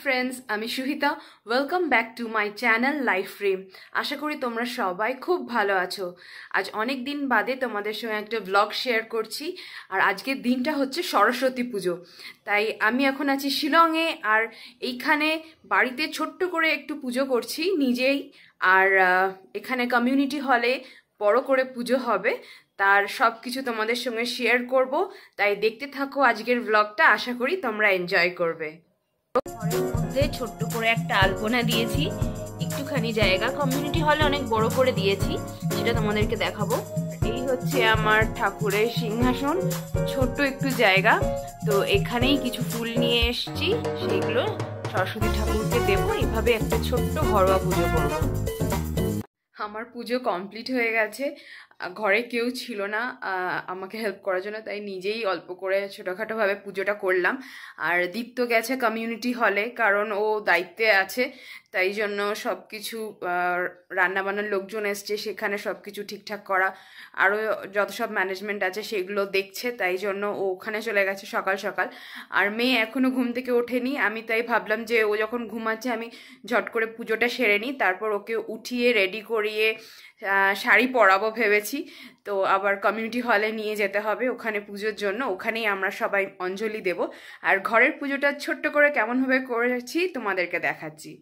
Friends आमी Suhita welcome back to my channel life frame. आशा करी तोमरा सबाई खूब भालो आछो। आज अनेक दिन बादे तोमादेर संगे एकटा ब्लग शेयर करछि और आजकेर दिनटा होच्छे सरस्वती पुजो। ताई आमी एखन आछि शिलंगे और एइखाने बाड़ीते छोट्ट करे एकटु पुजो करछि निजेई और एखाने कम्युनिटी हले बड़ो करे पुजो होबे तार सब किछु तोमादेर संगे शेयर करब। ताई देखते थाको आजकेर ब्लगटा, आशा करी तोमरा एनजय करबे। ঘরের মধ্যে ছোট্ট করে একটা আলপনা দিয়েছি, একটুখানি জায়গা কমিউনিটি হলে অনেক বড় করে দিয়েছি, সেটা তোমাদেরকে দেখাবো। এই হচ্ছে আমার ঠাকুরের সিংহাসন, ছোট্ট একটু জায়গা। তো এখানেই কিছু ফুল নিয়ে এসেছি, সেগুলো সরস্বতী ঠাকুরকে দেবো। এইভাবে একটা ছোট্ট ঘরোয়া পুজো করবো। আমার পুজো কমপ্লিট হয়ে গেছে, ঘরে কেউ ছিল না আমাকে হেল্প করার জন্য, তাই নিজেই অল্প করে ছোটোখাটোভাবে পুজোটা করলাম। আর দীপ্ত গেছে কমিউনিটি হলে, কারণ ও দায়িত্বে আছে, তাই জন্য সব কিছু রান্নাবান্নার লোকজন এসছে, সেখানে সব কিছু ঠিকঠাক করা, আরও যত সব ম্যানেজমেন্ট আছে সেগুলো দেখছে, তাই জন্য ও ওখানে চলে গেছে সকাল সকাল। আর মেয়ে এখনও ঘুম থেকে ওঠেনি, আমি তাই ভাবলাম যে ও যখন ঘুমাচ্ছে আমি ঝট করে পুজোটা সেরে নিই, তারপর ওকে উঠিয়ে রেডি করিয়ে শাড়ি পরাবো ভেবেছি। তো আবার কমিউনিটি হলে নিয়ে যেতে হবে ওখানে পুজোর জন্য, ওখানেই আমরা সবাই অঞ্জলি দেব। আর ঘরের পুজোটা ছোট্ট করে কেমনভাবে করেছি তোমাদেরকে দেখাচ্ছি।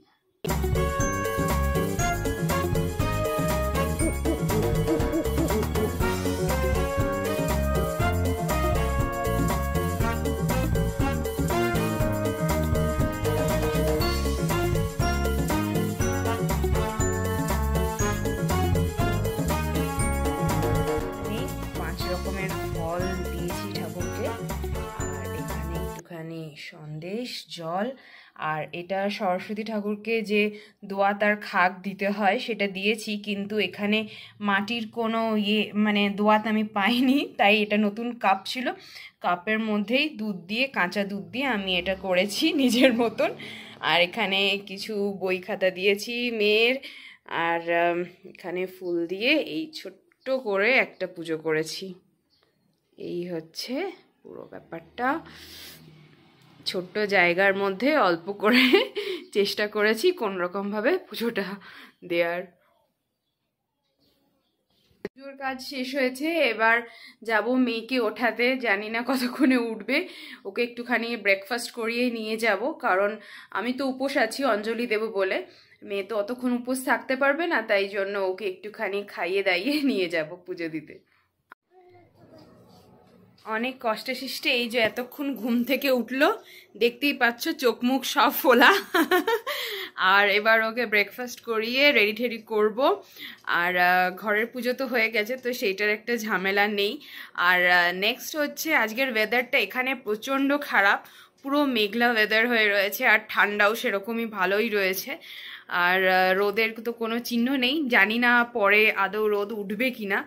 সন্দেশ জল আর এটা সরস্বতী ঠাকুরকে যে দোয়াত আর খাক দিতে হয় সেটা দিয়েছি, কিন্তু এখানে মাটির কোনো মানে দোয়াত আমি পাইনি, তাই এটা নতুন কাপ ছিল, কাপের মধ্যেই দুধ দিয়ে কাঁচা দুধ দিয়ে আমি এটা করেছি নিজের মতন। আর এখানে কিছু বই খাতা দিয়েছি মেয়ের, আর এখানে ফুল দিয়ে এই ছোট্ট করে একটা পুজো করেছি। এই হচ্ছে পুরো ব্যাপারটা, ছোট্ট জায়গার মধ্যে অল্প করে চেষ্টা করেছি কোনোরকমভাবে পুজোটা দেওয়ার। পুজোর কাজ শেষ হয়েছে, এবার যাব মেয়েকে ওঠাতে, জানি না কতক্ষণে উঠবে, ওকে একটুখানি ব্রেকফাস্ট করিয়ে নিয়ে যাব, কারণ আমি তো উপোস আছি অঞ্জলি দেব বলে, মেয়ে তো অতক্ষণ উপোস থাকতে পারবে না, তাই জন্য ওকে একটুখানি খাইয়ে দাইয়ে নিয়ে যাব পুজো দিতে। অনেক কষ্টে সৃষ্টে এই যে এতক্ষণ ঘুম থেকে উঠলো, দেখতেই পাচ্ছ চোখ মুখ সব ফোলা। আর এবার ওকে ব্রেকফাস্ট করিয়ে রেডি টেডি করবো। আর ঘরের পুজো তো হয়ে গেছে, তো সেইটার একটা ঝামেলা নেই। আর নেক্সট হচ্ছে আজকের ওয়েদারটা এখানে প্রচণ্ড খারাপ, পুরো মেঘলা ওয়েদার হয়ে রয়েছে, আর ঠান্ডাও সেরকমই ভালোই রয়েছে। আর রোদের তো কোনো চিহ্ন নেই, জানি না পরে আদৌ রোদ উঠবে কিনা।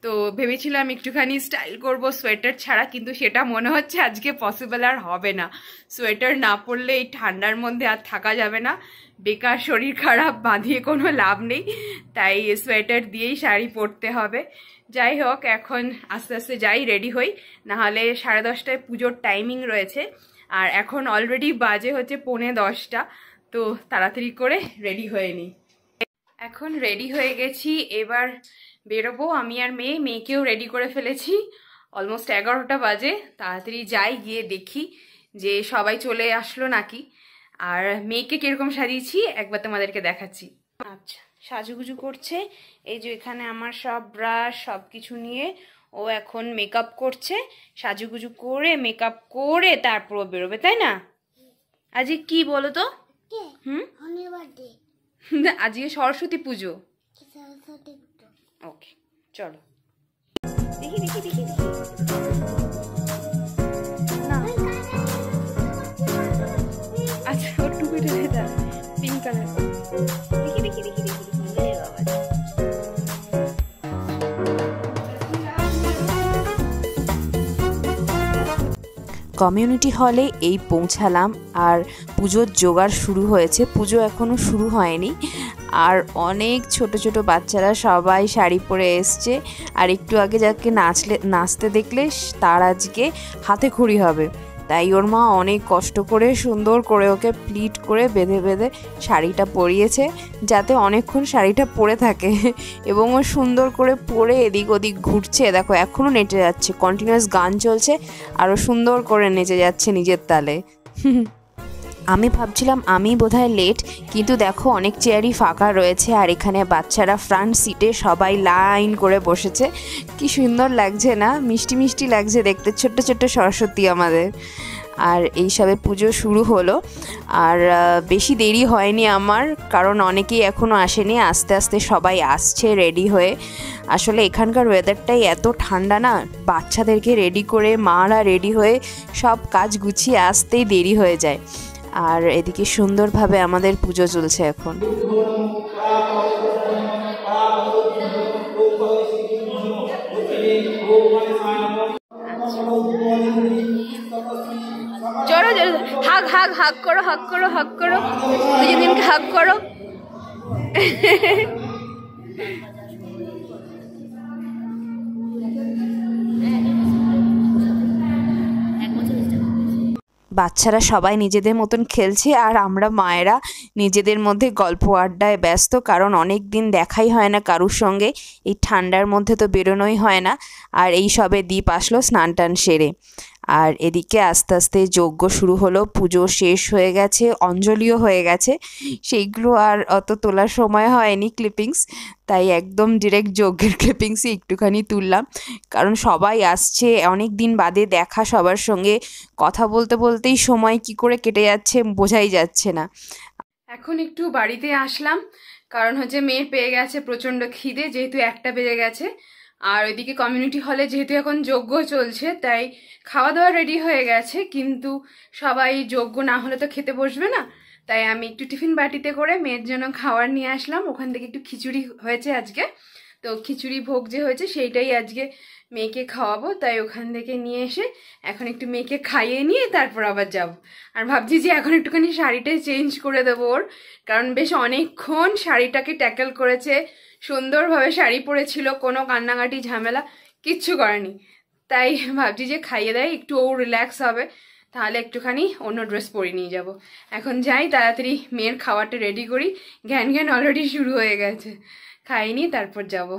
তো ভেবেছিলাম একটুখানি স্টাইল করব সোয়েটার ছাড়া, কিন্তু সেটা মনে হচ্ছে আজকে পসিবল আর হবে না। সোয়েটার না পরলে এই ঠান্ডার মধ্যে আর থাকা যাবে না, বেকার শরীর খারাপ বাঁধিয়ে কোনো লাভ নেই, তাই সোয়েটার দিয়েই শাড়ি পরতে হবে। যাই হোক, এখন আস্তে আস্তে যাই, রেডি হই, নাহলে 10:30টায় পুজোর টাইমিং রয়েছে, আর এখন অলরেডি বাজে হচ্ছে 9:45, তো তাড়াতাড়ি করে রেডি হয়ে নিই। এখন রেডি হয়ে গেছি, এবার বেরোবো আমি আর মেয়েকেও রেডি করে ফেলেছি, অলমোস্ট 11টা বাজে। তাড়াতাড়ি যাই, গিয়ে দেখি যে সবাই চলে আসলো নাকি, আর মেয়েকে কিরকম সাজিয়েছি একবার তোমাদেরকে দেখাচ্ছি। আচ্ছা, সাজুগুজু করছে, এই যে এখানে আমার সব ব্রাশ সব কিছু নিয়ে ও এখন মেকআপ করছে, সাজুগুজু করে মেকআপ করে তারপর বেরোবে, তাই না? আজকে কি বলো তো? আজকে সরস্বতী পুজো। ওকে, চলো দেখি দেখি দেখি না। আচ্ছা, ওর টুপিটা পিঙ্ক কালার, দেখি দেখি দেখি দেখি কমিউনিটি হলে এই পৌঁছালাম, আর পুজোর জোগাড় শুরু হয়েছে, পুজো এখনও শুরু হয়নি। আর অনেক ছোট ছোট বাচ্চারা সবাই শাড়ি পরে এসছে, আর একটু আগে যাকে নাচতে দেখলে তার আজকে হাতে খড়ি হবে। তাই ওর মা অনেক কষ্ট করে সুন্দর করে ওকে প্লিট করে বেঁধে বেঁধে শাড়িটা পরিয়েছে, যাতে অনেকক্ষণ শাড়িটা পরে থাকে। এবং ও সুন্দর করে পরে এদিক ওদিক ঘুরছে, দেখো এখনও নেচে যাচ্ছে, কন্টিনিউয়াস গান চলছে আরও সুন্দর করে নেচে যাচ্ছে নিজের তালে। আমি ভাবছিলাম আমি বোধহয় লেট, কিন্তু দেখো অনেক চেয়ারই ফাঁকা রয়েছে, আর এখানে বাচ্চারা ফ্রন্ট সিটে সবাই লাইন করে বসেছে। কি সুন্দর লাগছে না, মিষ্টি মিষ্টি লাগছে দেখতে, ছোট্ট ছোট্ট সরস্বতী আমাদের। আর এইসবে পুজো শুরু হলো, আর বেশি দেরি হয়নি আমার, কারণ অনেকেই এখনও আসেনি, আস্তে আস্তে সবাই আসছে রেডি হয়ে। আসলে এখানকার ওয়েদারটাই এত ঠান্ডা না, বাচ্চাদেরকে রেডি করে মারা রেডি হয়ে সব কাজ গুছিয়ে আসতেই দেরি হয়ে যায়। আর এদিকে সুন্দরভাবে আমাদের পুজো চলছে এখন। জোরে জোরে হাগ হাগ হাগ করো, হাগ করো, হাগ করো, দুজনকে হাগ করো। বাচ্চারা সবাই নিজেদের মতন খেলছে, আর আমরা মায়েরা নিজেদের মধ্যে গল্প আড্ডায় ব্যস্ত, কারণ অনেক দিন দেখাই হয় না কারুর সঙ্গে, এই ঠান্ডার মধ্যে তো বেরোনোই হয় না। আর এই সবে দ্বীপ আসলো স্নান টান সেরে। আর এদিকে আস্তে আস্তে যজ্ঞ শুরু হলো, পুজো শেষ হয়ে গেছে, অঞ্জলিও হয়ে গেছে, সেইগুলো আর অত তোলার সময় হয়নি ক্লিপিংস, তাই একদম ডিরেক্ট যজ্ঞের ক্লিপিংসই একটুখানি তুললাম, কারণ সবাই আসছে, অনেক দিন বাদে দেখা সবার সঙ্গে, কথা বলতে বলতেই সময় কি করে কেটে যাচ্ছে বোঝাই যাচ্ছে না। এখন একটু বাড়িতে আসলাম, কারণ হচ্ছে মেয়ে পেয়ে গেছে প্রচণ্ড খিদে, যেহেতু 1টা বেজে গেছে। আর ওইদিকে কমিউনিটি হলে যেহেতু এখন যজ্ঞ চলছে, তাই খাওয়া দাওয়া রেডি হয়ে গেছে, কিন্তু সবাই যজ্ঞ না হলে তো খেতে বসবে না, তাই আমি একটু টিফিন বাটিতে করে মেয়ের জন্য খাবার নিয়ে আসলাম। ওখান থেকে একটু খিচুড়ি হয়েছে আজকে, তো খিচুড়ি ভোগ যে হয়েছে সেইটাই আজকে মেয়েকে খাওয়াবো, তাই ওখান থেকে নিয়ে এসে এখন একটু মেয়েকে খাইয়ে নিয়ে তারপর আবার যাব। আর ভাবছি যে এখন একটুখানি শাড়িটা চেঞ্জ করে দেবো ওর, কারণ বেশ অনেকক্ষণ শাড়িটাকে ট্যাকেল করেছে, সুন্দরভাবে শাড়ি পরেছিল, কোনো কান্নাকাটি ঝামেলা কিচ্ছু করেনি। তাই ভাবছি যে খাইয়ে দেয়, একটু ও রিল্যাক্স হবে, তাহলে একটুখানি অন্য ড্রেস পরে নিয়ে যাব। এখন যাই তাড়াতাড়ি মেয়ের খাওয়াটা রেডি করি, জ্ঞান জ্ঞান অলরেডি শুরু হয়ে গেছে, খাইনি তারপর যাব।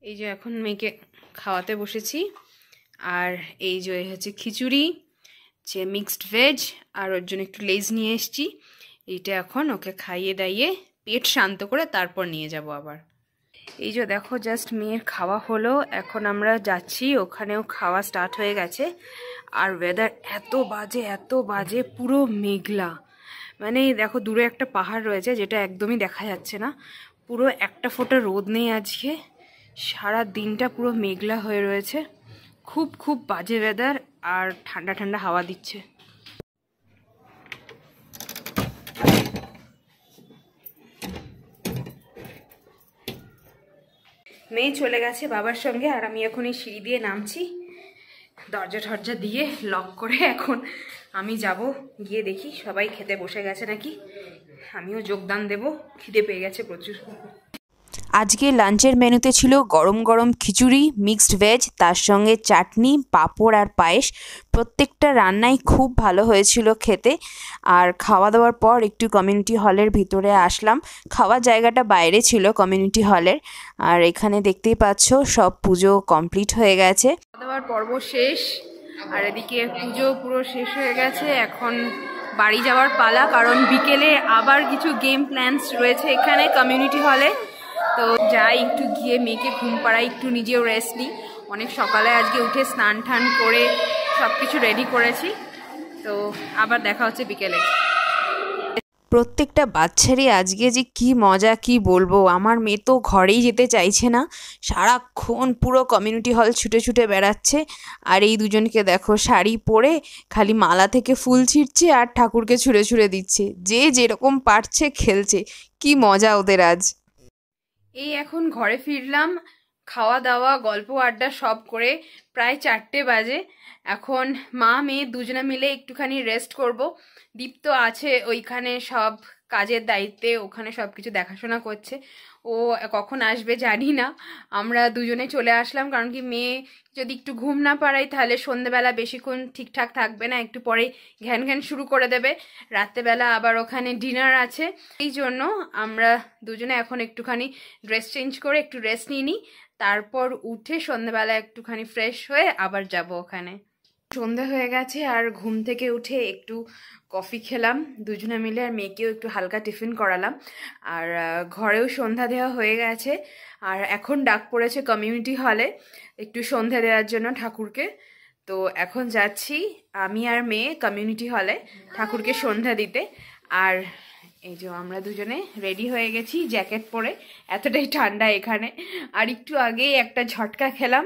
এই যে এখন মেয়েকে খাওয়াতে বসেছি, আর এই যে হচ্ছে খিচুড়ি, যে মিক্সড ভেজ, আর ওর জন্য একটু লেজ নিয়ে এসছি, এইটা এখন ওকে খাইয়ে দাইয়ে পেট শান্ত করে তারপর নিয়ে যাব আবার। এই যে দেখো জাস্ট মেয়ের খাওয়া হলো, এখন আমরা যাচ্ছি, ওখানেও খাওয়া স্টার্ট হয়ে গেছে। আর ওয়েদার এত বাজে, এত বাজে, পুরো মেঘলা, মানে দেখো দূরে একটা পাহাড় রয়েছে যেটা একদমই দেখা যাচ্ছে না, পুরো একটা ফোঁটা রোদ নেই আজকে, সারা দিনটা পুরো মেঘলা হয়ে রয়েছে, খুব খুব বাজে ওয়েদার, আর ঠান্ডা ঠান্ডা হাওয়া দিচ্ছে। মেয়ে চলে গেছে বাবার সঙ্গে, আর আমি এখন এই সিঁড়ি দিয়ে নামছি, দরজা টরজা দিয়ে লক করে এখন আমি যাব, গিয়ে দেখি সবাই খেতে বসে গেছে নাকি, আমিও যোগদান দেব, খিদে পেয়ে গেছে প্রচুর। আজকে লাঞ্চের মেনুতে ছিল গরম গরম খিচুড়ি, মিক্সড ভেজ, তার সঙ্গে চাটনি, পাঁপড় আর পায়েস। প্রত্যেকটা রান্নাই খুব ভালো হয়েছিল খেতে। আর খাওয়া দাওয়ার পর একটু কমিউনিটি হলের ভিতরে আসলাম, খাওয়ার জায়গাটা বাইরে ছিল কমিউনিটি হলের। আর এখানে দেখতেই পাচ্ছ সব পুজো কমপ্লিট হয়ে গেছে, খাওয়া দাওয়ার পর্ব শেষ, আর এদিকে পুজো পুরো শেষ হয়ে গেছে, এখন বাড়ি যাওয়ার পালা, কারণ বিকেলে আবার কিছু গেম প্ল্যানস রয়েছে এখানে কমিউনিটি হলে। তো যাই একটু গিয়ে মেয়েকে ঘুম পাড়াই, একটু নিজেও রেস্ট নিই, অনেক সকালে আজকে উঠে স্নান টান করে সব কিছু রেডি করেছি, তো আবার দেখা হচ্ছে বিকেলে। প্রত্যেকটা বাচ্চারই আজকে যে কি মজা কি বলবো, আমার মেয়ে তো ঘরেই যেতে চাইছে না, সারাক্ষণ পুরো কমিউনিটি হল ছুটে ছুটে বেড়াচ্ছে। আর এই দুজনকে দেখো শাড়ি পরে খালি মালা থেকে ফুল ছিঁড়ছে আর ঠাকুরকে ছুঁড়ে ছুঁড়ে দিচ্ছে, যে যেরকম পারছে খেলছে, কি মজা ওদের আজ। এই এখন ঘরে ফিরলাম, খাওয়া দাওয়া গল্প আড্ডা সব করে প্রায় 4টে বাজে। এখন মা মেয়ে দুজনে মিলে একটুখানি রেস্ট করব। দীপ্ত আছে ওইখানে সব কাজের দায়িত্বে, ওখানে সব কিছু দেখাশোনা করছে, ও কখন আসবে জানি না। আমরা দুজনে চলে আসলাম, কারণ কি মেয়ে যদি একটু ঘুম না পাড়াই তাহলে সন্ধেবেলা বেশিক্ষণ ঠিকঠাক থাকবে না, একটু পরেই ঘ্যান ঘ্যান শুরু করে দেবে। রাত্রেবেলা আবার ওখানে ডিনার আছে, এই জন্য আমরা দুজনে এখন একটুখানি ড্রেস চেঞ্জ করে একটু রেস্ট নিয়ে নিই, তারপর উঠে সন্ধেবেলা একটুখানি ফ্রেশ হয়ে আবার যাব ওখানে। সন্ধে হয়ে গেছে আর ঘুম থেকে উঠে একটু কফি খেলাম দুজনে মিলে, আর মেয়েকেও একটু হালকা টিফিন করালাম। আর ঘরেও সন্ধ্যা দেওয়া হয়ে গেছে, আর এখন ডাক পড়েছে কমিউনিটি হলে একটু সন্ধ্যা দেওয়ার জন্য ঠাকুরকে। তো এখন যাচ্ছি আমি আর মেয়ে কমিউনিটি হলে ঠাকুরকে সন্ধ্যা দিতে। আর এই যে আমরা দুজনে রেডি হয়ে গেছি জ্যাকেট পরে, এতটাই ঠান্ডা এখানে। আর একটু আগেই একটা ঝটকা খেলাম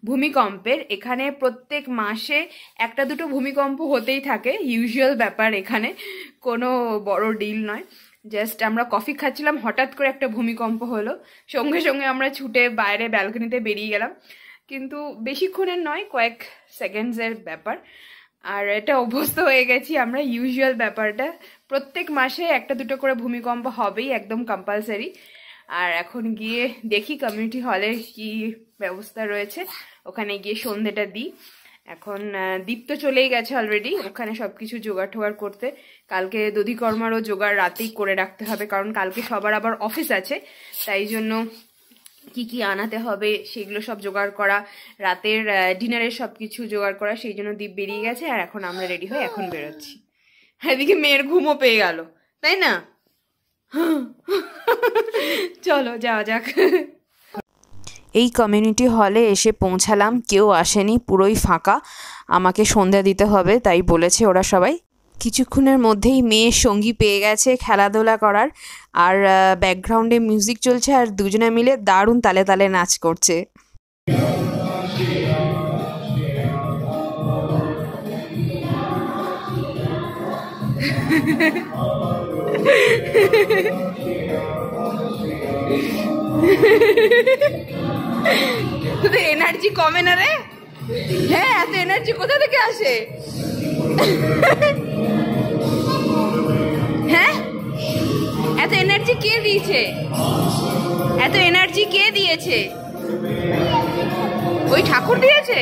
ভূমিকম্পের। এখানে প্রত্যেক মাসে একটা দুটো ভূমিকম্প হতেই থাকে, ইউজুয়াল ব্যাপার, এখানে কোনো বড় ডিল নয়। জাস্ট আমরা কফি খাচ্ছিলাম, হঠাৎ করে একটা ভূমিকম্প হলো, সঙ্গে সঙ্গে আমরা ছুটে বাইরে ব্যালকনিতে বেরিয়ে গেলাম। কিন্তু বেশিক্ষণের নয়, কয়েক সেকেন্ডসের ব্যাপার। আর এটা অভ্যস্ত হয়ে গেছি আমরা, ইউজুয়াল ব্যাপারটা, প্রত্যেক মাসে একটা দুটো করে ভূমিকম্প হবেই, একদম কম্পালসারি। আর এখন গিয়ে দেখি কমিউনিটি হলে কি ব্যবস্থা রয়েছে, ওখানে গিয়ে সন্ধ্যেটা দিই। এখন দীপ তো চলেই গেছে অলরেডি ওখানে সব কিছু জোগাড় টোগাড় করতে। কালকে দধিকর্মারও জোগাড় রাতেই করে রাখতে হবে, কারণ কালকে সবার আবার অফিস আছে, তাই জন্য কি কি আনাতে হবে সেগুলো সব জোগাড় করা, রাতের ডিনারের সব কিছু জোগাড় করা, সেই জন্য দীপ বেরিয়ে গেছে। আর এখন আমরা রেডি হয়ে এখন বেরোচ্ছি। এদিকে মেয়ের ঘুমও পেয়ে গেল, তাই না? চলো যাওয়া যাক। এই কমিউনিটি হলে এসে পৌঁছালাম, কেউ আসেনি, পুরোই ফাঁকা। আমাকে সন্ধ্যা দিতে হবে তাই বলেছে ওরা সবাই। কিছুক্ষণের মধ্যেই মেয়ের সঙ্গী পেয়ে গেছে খেলাধুলা করার, আর ব্যাকগ্রাউন্ডে মিউজিক চলছে, আর দুজনে মিলে দারুণ তালে তালে নাচ করছে। তোদের এনার্জি কমে না রে? হ্যাঁ, এত এনার্জি কোথা থেকে আসে? হ্যাঁ, এত এনার্জি কে দিয়েছে? এত এনার্জি কে দিয়েছে? ওই ঠাকুর দিয়েছে?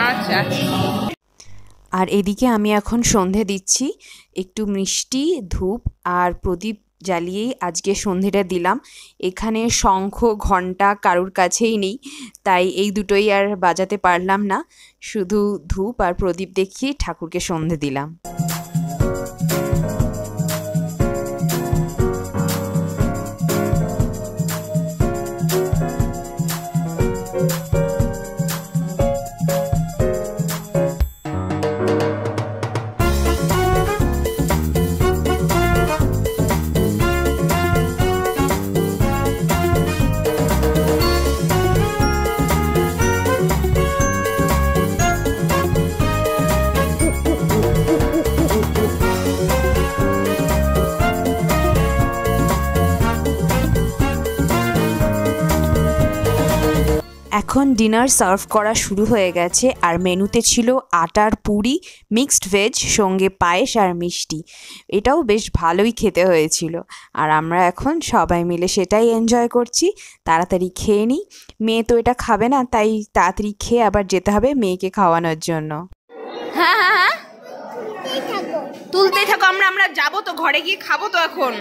আচ্ছা আচ্ছা। আর এদিকে আমি এখন সন্ধে দিচ্ছি, একটু মিষ্টি, ধূপ আর প্রদীপ জ্বালিয়েই আজকে সন্ধেটা দিলাম। এখানে শঙ্খ ঘণ্টা কারুর কাছেই নেই, তাই এই দুটোই আর বাজাতে পারলাম না, শুধু ধূপ আর প্রদীপ দেখিয়ে ঠাকুরকে সন্ধে দিলাম। এখন ডিনার সার্ভ করা শুরু হয়ে গেছে, আর মেনুতে ছিল আটার পুরি, মিক্সড ভেজ, সঙ্গে পায়েস আর মিষ্টি। এটাও বেশ ভালোই খেতে হয়েছিল, আর আমরা এখন সবাই মিলে সেটাই এনজয় করছি। তাড়াতাড়ি খেয়ে নিই, মেয়ে তো এটা খাবে না, তাই তাড়াতাড়ি খেয়ে আবার যেতে হবে মেয়েকে খাওয়ানোর জন্য। হ্যাঁ হ্যাঁ হ্যাঁ, তুলতেই থাকো। আমরা যাবো তো, ঘরে গিয়ে খাবো তো। এখন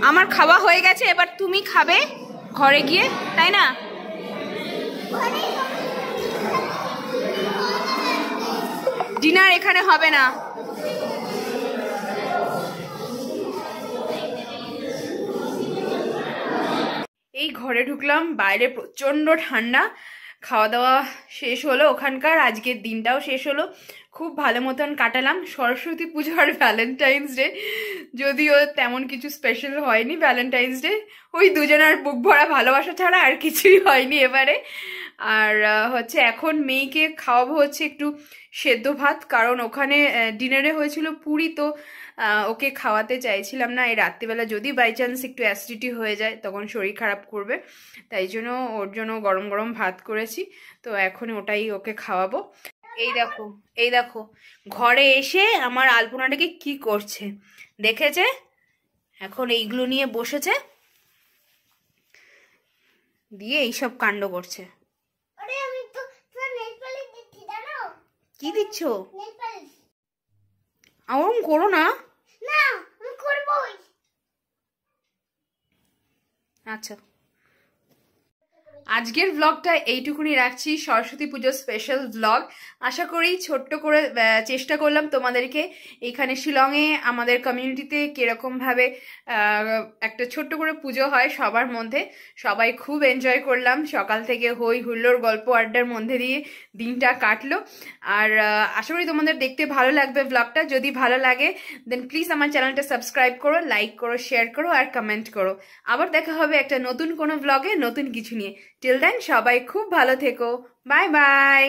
আমার খাওয়া হয়ে গেছে, এবার তুমি খাবে ঘরে গিয়ে, তাই না? ডিনার এখানে হবে না। এই ঘরে ঢুকলাম, বাইরে প্রচণ্ড ঠান্ডা। খাওয়া দাওয়া শেষ হলো ওখানকার, আজকের দিনটাও শেষ হলো, খুব ভালো মতন কাটালাম। সরস্বতী পুজো আর ভ্যালেন্টাইন্স ডে, যদিও তেমন কিছু স্পেশাল হয়নি ভ্যালেন্টাইন্স ডে, ওই দুজনের বুক ভরা ভালোবাসা ছাড়া আর কিছুই হয়নি এবারে। আর হচ্ছে এখন মেয়েকে খাওয়াবো হচ্ছে একটু সেদ্ধ ভাত, কারণ ওখানে ডিনারে হয়েছিল পুরি, তো ওকে খাওয়াতে চাইছিলাম না এই রাত্রিবেলা, যদি বাই চান্স একটু অ্যাসিডিটি হয়ে যায় তখন শরীর খারাপ করবে, তাই জন্য ওর জন্য গরম গরম ভাত করেছি, তো এখন ওটাই ওকে খাওয়াবো। এই দেখো, এই দেখো, ঘরে এসে আমার আলপনাটাকে কি করছে দেখেছে? এখন এইগুলো নিয়ে বসেছে, দিয়ে এইসব কাণ্ড করছে। কি দিচ্ছ? ওরম করো না। আচ্ছা, আজকের ব্লগটা এইটুকুনি রাখছি, সরস্বতী পুজোর স্পেশাল ব্লগ। আশা করি ছোট্ট করে চেষ্টা করলাম তোমাদেরকে এখানে শিলংয়ে আমাদের কমিউনিটিতে কিরকমভাবে একটা ছোট্ট করে পুজো হয় সবার মধ্যে। সবাই খুব এনজয় করলাম, সকাল থেকে হই হুল্লোর গল্প আড্ডার মধ্যে দিয়ে দিনটা কাটলো। আর আশা করি তোমাদের দেখতে ভালো লাগবে ব্লগটা। যদি ভালো লাগে দেন প্লিজ আমার চ্যানেলটা সাবস্ক্রাইব করো, লাইক করো, শেয়ার করো আর কমেন্ট করো। আবার দেখা হবে একটা নতুন কোনো ব্লগে নতুন কিছু নিয়ে। টিল দেন সবাই খুব ভালো থেকো। Bye bye.